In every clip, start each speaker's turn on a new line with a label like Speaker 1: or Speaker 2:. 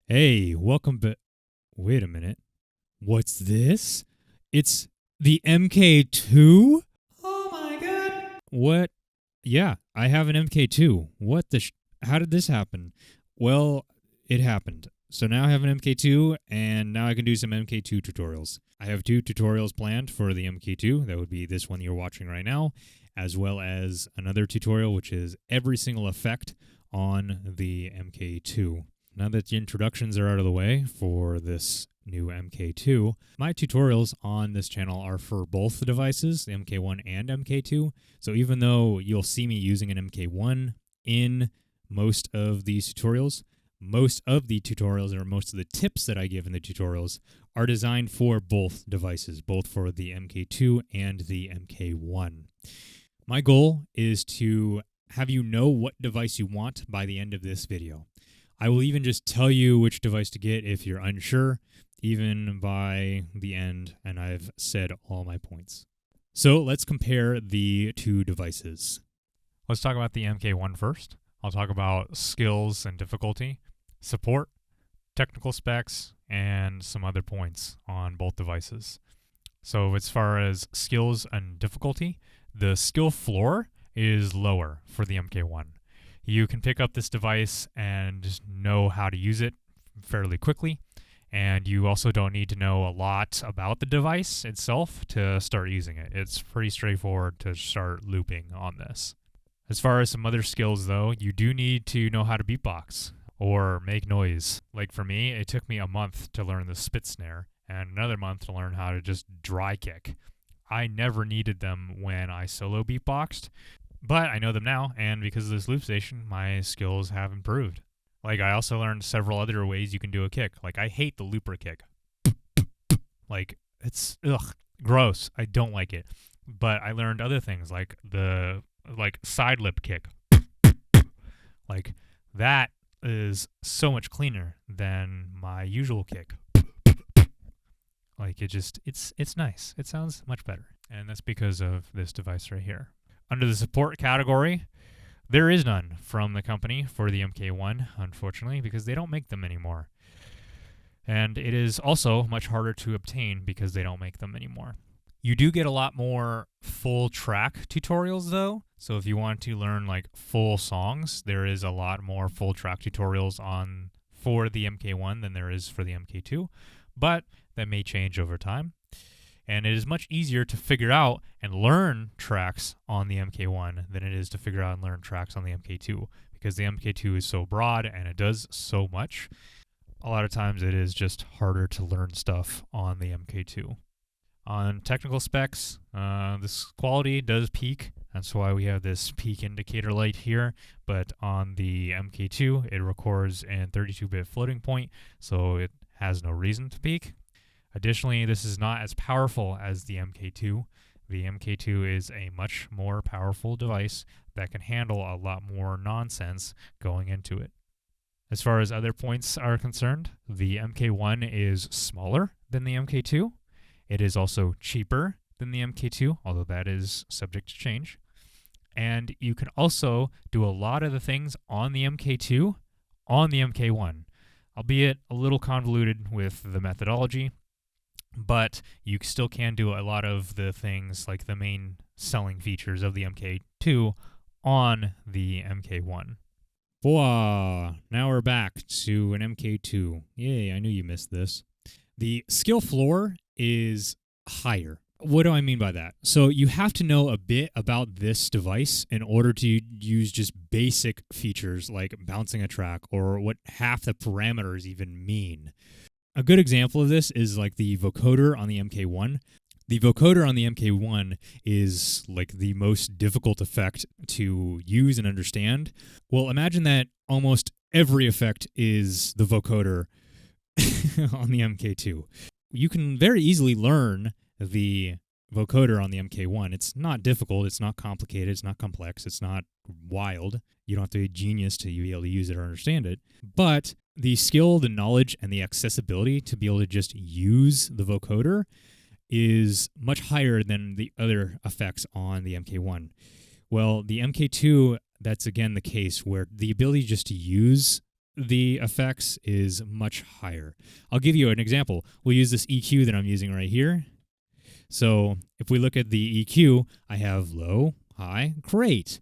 Speaker 1: Hey, welcome back. Wait a minute. What's this? It's the MK2? Oh my god. What? Yeah, I have an MK2. What the How did this happen? Well, it happened. So now I have an MK2 and now I can do some MK2 tutorials. I have two tutorials planned for the MK2. That would be this one you're watching right now, as well as another tutorial which is every single effect on the MK2. Now that the introductions are out of the way for this new MK2, my tutorials on this channel are for both the devices, the MK1 and MK2. So even though you'll see me using an MK1 in most of these tutorials, most of the tutorials or most of the tips that I give in the tutorials are designed for both devices, both for the MK2 and the MK1. My goal is to have you know what device you want by the end of this video. I will even just tell you which device to get if you're unsure, even by the end, and I've said all my points. So let's compare the two devices.
Speaker 2: Let's talk about the MK1 first. I'll talk about skills and difficulty, support, technical specs, and some other points on both devices. So as far as skills and difficulty, the skill floor is lower for the MK1. You can pick up this device and know how to use it fairly quickly, and you also don't need to know a lot about the device itself to start using it. It's pretty straightforward to start looping on this. As far as some other skills, though, you do need to know how to beatbox or make noise. Like for me, it took me a month to learn the spit snare and another month to learn how to just dry kick. I never needed them when I solo beatboxed, but I know them now, and because of this loop station, my skills have improved. Like, I also learned several other ways you can do a kick. Like, I hate the looper kick. Like, it's, gross. I don't like it. But I learned other things, like the, side lip kick. Like, that is so much cleaner than my usual kick. Like, it's nice. It sounds much better. And that's because of this device right here. Under the support category, there is none from the company for the MK1, unfortunately, because they don't make them anymore. And it is also much harder to obtain because they don't make them anymore. You do get a lot more full track tutorials, though. So if you want to learn like full songs, there is a lot more full track tutorials on for the MK1 than there is for the MK2. But that may change over time. And it is much easier to figure out and learn tracks on the MK1 than it is to figure out and learn tracks on the MK2, because the MK2 is so broad and it does so much. A lot of times it is just harder to learn stuff on the MK2. On technical specs, this quality does peak. That's why we have this peak indicator light here. But on the MK2, it records in 32-bit floating point, so it has no reason to peak. Additionally, this is not as powerful as the MK2. The MK2 is a much more powerful device that can handle a lot more nonsense going into it. As far as other points are concerned, the MK1 is smaller than the MK2. It is also cheaper than the MK2, although that is subject to change. And you can also do a lot of the things on the MK2 on the MK1, albeit a little convoluted with the methodology. But you still can do a lot of the things like the main selling features of the MK2 on the MK1.
Speaker 1: Voila! Now we're back to an MK2. Yay, I knew you missed this. The skill floor is higher. What do I mean by that? So you have to know a bit about this device in order to use just basic features like bouncing a track or what half the parameters even mean. A good example of this is like the vocoder on the MK1. The vocoder on the MK1 is like the most difficult effect to use and understand. Well, imagine that almost every effect is the vocoder on the MK2. You can very easily learn the vocoder on the MK1. It's not difficult, it's not complicated, it's not complex, it's not wild. You don't have to be a genius to be able to use it or understand it. But the skill, the knowledge, and the accessibility to be able to just use the vocoder is much higher than the other effects on the MK1. Well, the MK2, that's again the case where the ability just to use the effects is much higher. I'll give you an example. We'll use this EQ that I'm using right here. So if we look at the EQ, I have low, high, great.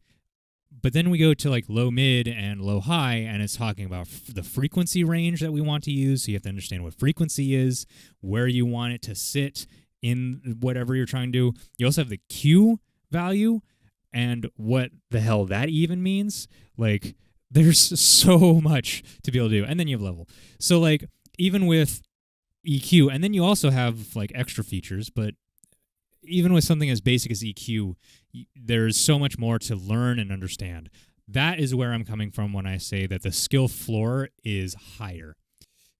Speaker 1: But then we go to like low mid and low high, and it's talking about the frequency range that we want to use. So you have to understand what frequency is, where you want it to sit in whatever you're trying to do. You also have the Q value and what the hell that even means. Like, there's so much to be able to do. And then you have level. So like even with EQ, and then you also have like extra features, but even with something as basic as EQ, there's so much more to learn and understand. That is where I'm coming from when I say that the skill floor is higher.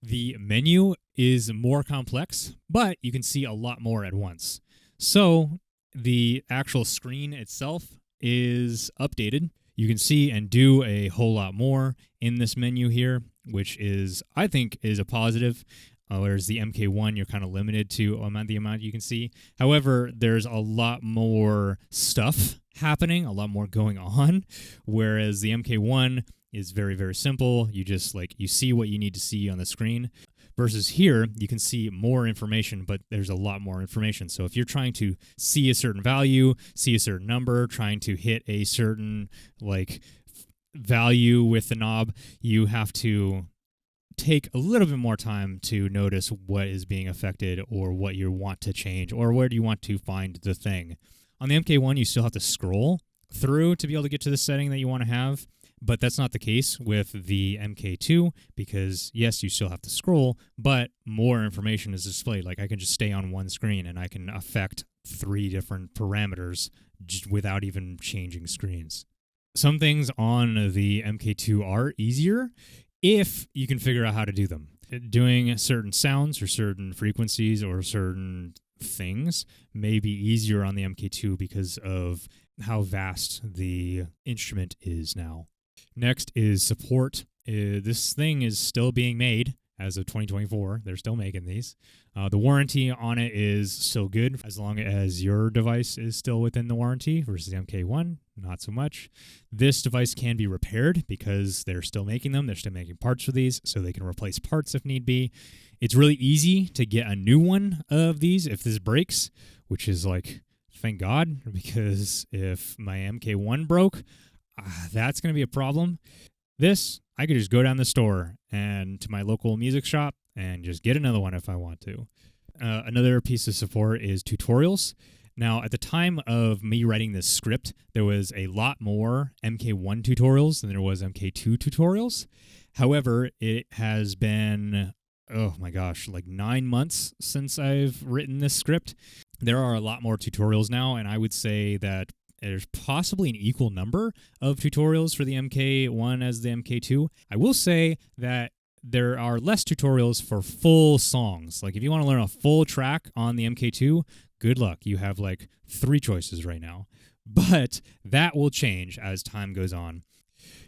Speaker 1: The menu is more complex, but you can see a lot more at once. So the actual screen itself is updated. You can see and do a whole lot more in this menu here, which is, I think, is a positive. Whereas the MK1, you're kind of limited to the amount you can see. However, there's a lot more stuff happening, a lot more going on, whereas the MK1 is very, very simple. You just you see what you need to see on the screen. Versus here, you can see more information, but there's a lot more information. So if you're trying to see a certain value, see a certain number, trying to hit a certain value with the knob, you have to take a little bit more time to notice what is being affected or what you want to change or where do you want to find the thing. On the MK1, you still have to scroll through to be able to get to the setting that you want to have, but that's not the case with the MK2 because, yes, you still have to scroll, but more information is displayed. Like I can just stay on one screen and I can affect 3 different parameters just without even changing screens. Some things on the MK2 are easier if you can figure out how to do them. Doing certain sounds or certain frequencies or certain things may be easier on the MK2 because of how vast the instrument is now. Next is support. This thing is still being made as of 2024. They're still making these. The warranty on it is still good as long as your device is still within the warranty versus the MK1, not so much. This device can be repaired because they're still making them. They're still making parts for these, so they can replace parts if need be. It's really easy to get a new one of these if this breaks, which is thank God, because if my MK1 broke, that's going to be a problem. This, I could just go down the store and to my local music shop and just get another one if I want to. Another piece of support is tutorials. Now, at the time of me writing this script, there was a lot more MK1 tutorials than there was MK2 tutorials. However, it has been, 9 months since I've written this script. There are a lot more tutorials now, and I would say that there's possibly an equal number of tutorials for the MK1 as the MK2. I will say that there are less tutorials for full songs. If you want to learn a full track on the MK2, good luck. You have 3 choices right now. But that will change as time goes on.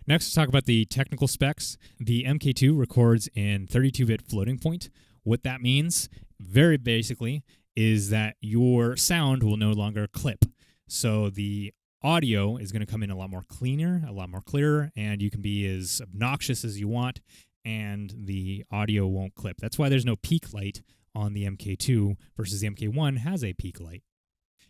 Speaker 1: Next, let's talk about the technical specs. The MK2 records in 32-bit floating point. What that means, very basically, is that your sound will no longer clip. So the audio is going to come in a lot more cleaner, a lot more clearer, and you can be as obnoxious as you want, and the audio won't clip. That's why there's no peak light on the MK2 versus the MK1 has a peak light.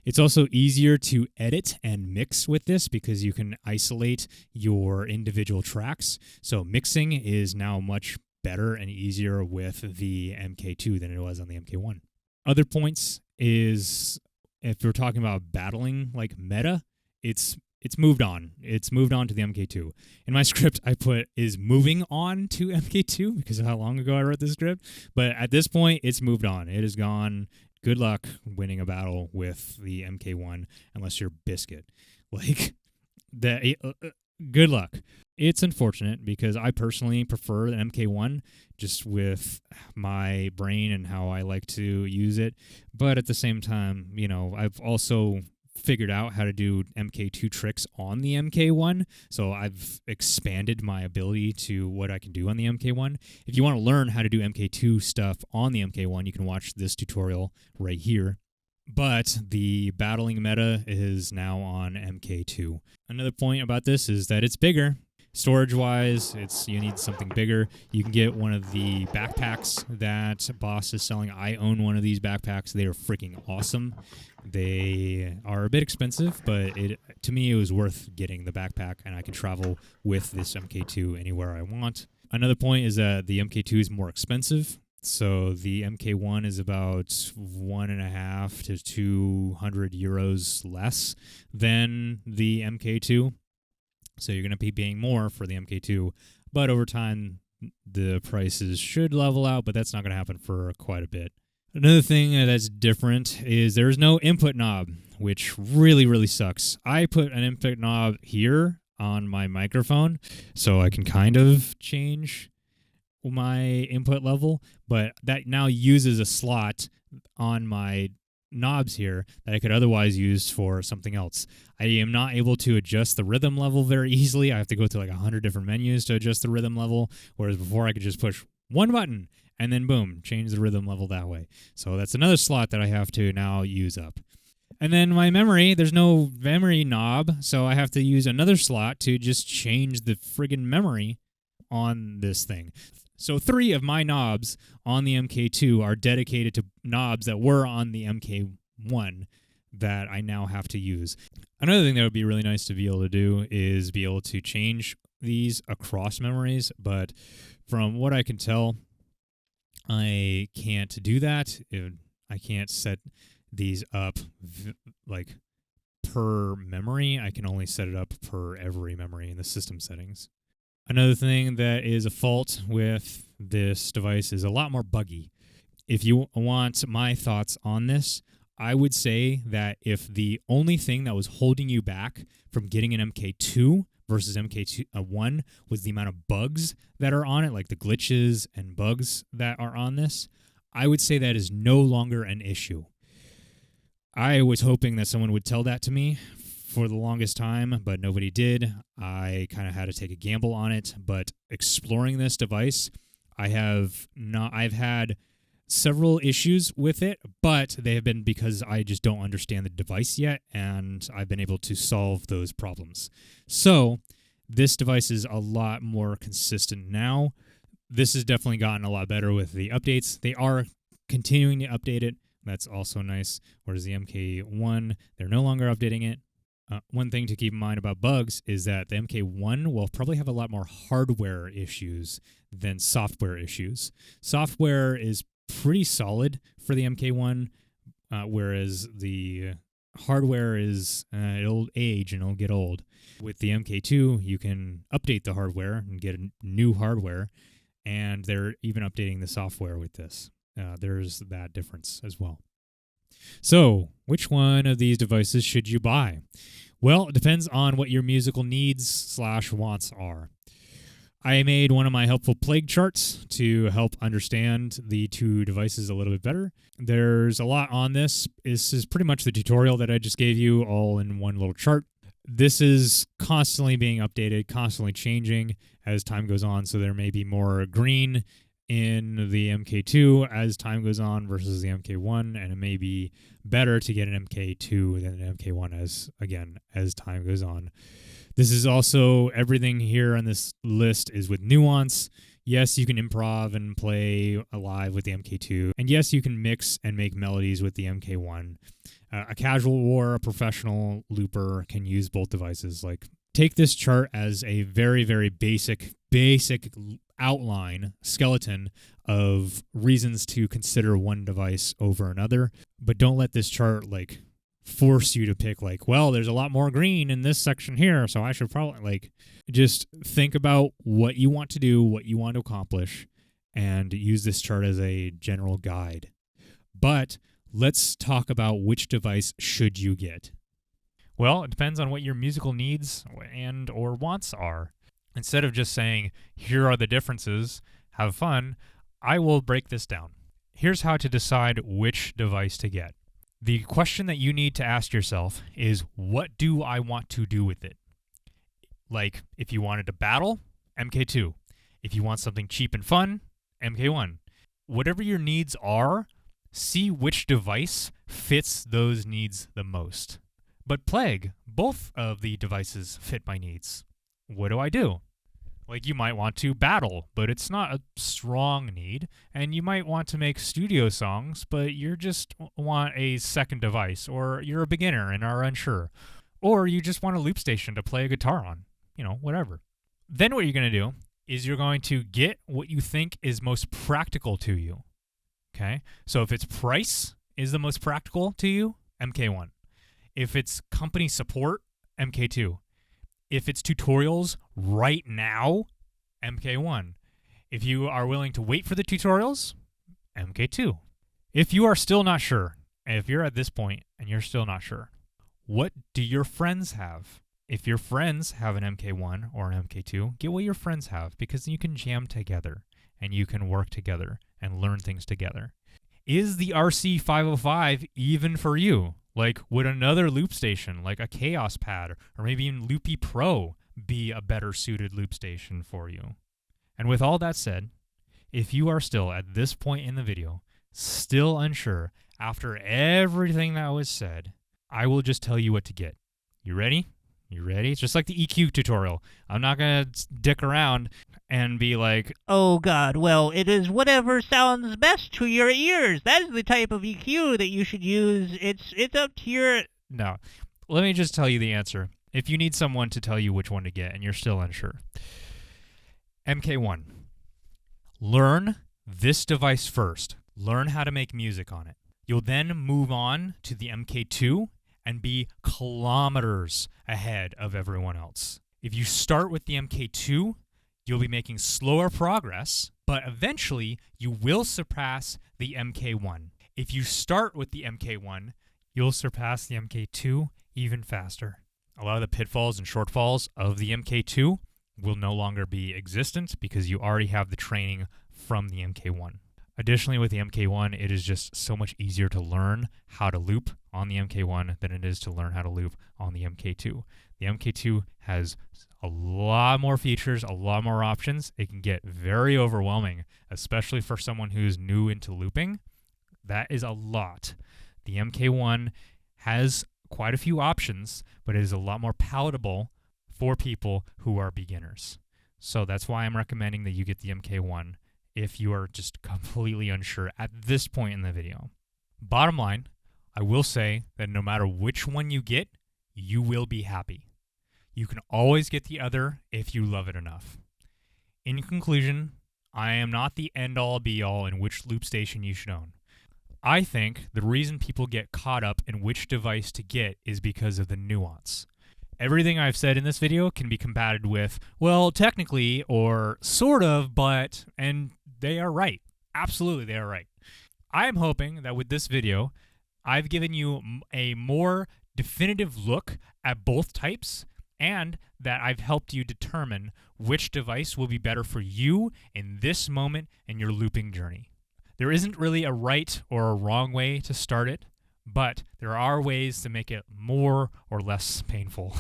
Speaker 1: It's also easier to edit and mix with this because you can isolate your individual tracks. So mixing is now much better and easier with the MK2 than it was on the MK1. Other points is if we're talking about battling meta, it's moved on. It's moved on to the MK2. In my script, I put is moving on to MK2 because of how long ago I wrote this script. But at this point, it's moved on. It is gone. Good luck winning a battle with the MK1 unless you're Biscuit. Good luck. It's unfortunate because I personally prefer the MK1 just with my brain and how I like to use it. But at the same time, I've also figured out how to do MK2 tricks on the MK1. So I've expanded my ability to what I can do on the MK1. If you want to learn how to do MK2 stuff on the MK1, you can watch this tutorial right here. But the battling meta is now on MK2. Another point about this is that it's bigger. Storage-wise, you need something bigger. You can get one of the backpacks that Boss is selling. I own one of these backpacks. They are freaking awesome. They are a bit expensive, but to me it was worth getting the backpack, and I can travel with this MK2 anywhere I want. Another point is that the MK2 is more expensive. So the MK1 is about 1.5 to 200 euros less than the MK2. So you're going to be paying more for the MK2, but over time the prices should level out, but that's not going to happen for quite a bit. Another thing that's different is there's no input knob, which really, really sucks. I put an input knob here on my microphone so I can kind of change my input level, but that now uses a slot on my knobs here that I could otherwise use for something else. I am not able to adjust the rhythm level very easily. I have to go through like 100 different menus to adjust the rhythm level, whereas before I could just push one button and then boom, change the rhythm level that way. So that's another slot that I have to now use up. And then my memory, there's no memory knob, so I have to use another slot to just change the friggin' memory on this thing. So 3 of my knobs on the MK2 are dedicated to knobs that were on the MK1 that I now have to use. Another thing that would be really nice to be able to do is be able to change these across memories, but from what I can tell, I can't do that. I can't set these up like per memory. I can only set it up per every memory in the system settings. Another thing that is a fault with this device is a lot more buggy. If you want my thoughts on this, I would say that if the only thing that was holding you back from getting an MK2 versus MK1 was the amount of bugs that are on it, like the glitches and bugs that are on this, I would say that is no longer an issue. I was hoping that someone would tell that to me for the longest time, but nobody did. I kind of had to take a gamble on it, but exploring this device, I've had several issues with it, but they have been because I just don't understand the device yet, and I've been able to solve those problems. So this device is a lot more consistent now. This has definitely gotten a lot better with the updates. They are continuing to update it. That's also nice. Whereas the MK1, they're no longer updating it. One thing to keep in mind about bugs is that the MK1 will probably have a lot more hardware issues than software issues. Software is pretty solid for the MK1, whereas the hardware it'll age and it'll get old. With the MK2, you can update the hardware and get a new hardware, and they're even updating the software with this. There's that difference as well. So, which one of these devices should you buy? Well, it depends on what your musical needs/wants are. I made one of my helpful Playgue charts to help understand the two devices a little bit better. There's a lot on this. This is pretty much the tutorial that I just gave you all in one little chart. This is constantly being updated, constantly changing as time goes on, so there may be more green in the MK2 as time goes on versus the MK1, and it may be better to get an MK2 than an MK1 as time goes on. This is also everything here on this list is with nuance. Yes, you can improv and play live with the MK2, and yes, you can mix and make melodies with the MK1. A casual or a professional looper can use both devices. Like, take this chart as a very, very basic outline, skeleton of reasons to consider one device over another, but don't let this chart force you to pick well, there's a lot more green in this section here, so I should probably just think about what you want to do, what you want to accomplish, and use this chart as a general guide. But let's talk about which device should you get.
Speaker 2: Well, it depends on what your musical needs and or wants are. Instead of just saying, here are the differences, have fun, I will break this down. Here's how to decide which device to get. The question that you need to ask yourself is, what do I want to do with it? Like, if you wanted to battle, MK2. If you want something cheap and fun, MK1. Whatever your needs are, see which device fits those needs the most. But Playgue, both of the devices fit my needs. What do I do? Like, you might want to battle, but it's not a strong need. And you might want to make studio songs, but you just want a second device, or you're a beginner and are unsure. Or you just want a loop station to play a guitar on. Whatever. Then what you're going to do is you're going to get what you think is most practical to you. Okay? So if it's price is the most practical to you, MK1. If it's company support, MK2. If it's tutorials right now, MK1. If you are willing to wait for the tutorials, MK2. If you are still not sure, and if you're at this point and you're still not sure, what do your friends have? If your friends have an MK1 or an MK2, get what your friends have, because you can jam together and you can work together and learn things together. Is the RC505 even for you? Like, would another loop station, like a Chaos Pad or maybe even Loopy Pro, be a better suited loop station for you? And with all that said, if you are still at this point in the video, still unsure after everything that was said, I will just tell you what to get. You ready? You ready? It's just like the EQ tutorial. I'm not going to dick around and be like,
Speaker 3: "Oh God, well, it is whatever sounds best to your ears. That is the type of EQ that you should use. It's up to your..."
Speaker 2: No. Let me just tell you the answer. If you need someone to tell you which one to get and you're still unsure. MK1. Learn this device first. Learn how to make music on it. You'll then move on to the MK2 and be kilometers ahead of everyone else. If you start with the MK2, you'll be making slower progress, but eventually you will surpass the MK1. If you start with the MK1, you'll surpass the MK2 even faster. A lot of the pitfalls and shortfalls of the MK2 will no longer be existent because you already have the training from the MK1. Additionally, with the MK1, it is just so much easier to learn how to loop on the MK1 than it is to learn how to loop on the MK2. The MK2 has a lot more features, a lot more options. It can get very overwhelming, especially for someone who's new into looping. That is a lot. The MK1 has quite a few options, but it is a lot more palatable for people who are beginners. So that's why I'm recommending that you get the MK1 if you are just completely unsure at this point in the video. Bottom line, I will say that no matter which one you get, you will be happy. You can always get the other if you love it enough. In conclusion, I am not the end-all be-all in which loop station you should own. I think the reason people get caught up in which device to get is because of the nuance. Everything I've said in this video can be combated with, well, technically, or sort of, but, and they are right. Absolutely, they are right. I am hoping that with this video, I've given you a more definitive look at both types, and that I've helped you determine which device will be better for you in this moment in your looping journey. There isn't really a right or a wrong way to start it, but there are ways to make it more or less painful.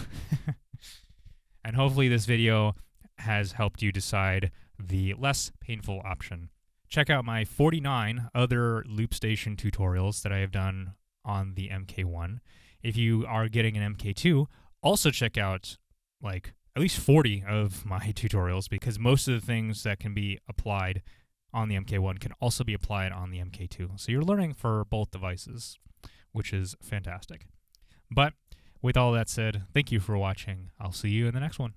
Speaker 2: And hopefully this video has helped you decide the less painful option. Check out my 49 other loop station tutorials that I have done on the MK1. If you are getting an MK2, also check out like at least 40 of my tutorials, because most of the things that can be applied on the MK1 can also be applied on the MK2. So you're learning for both devices, which is fantastic. But with all that said, thank you for watching. I'll see you in the next one.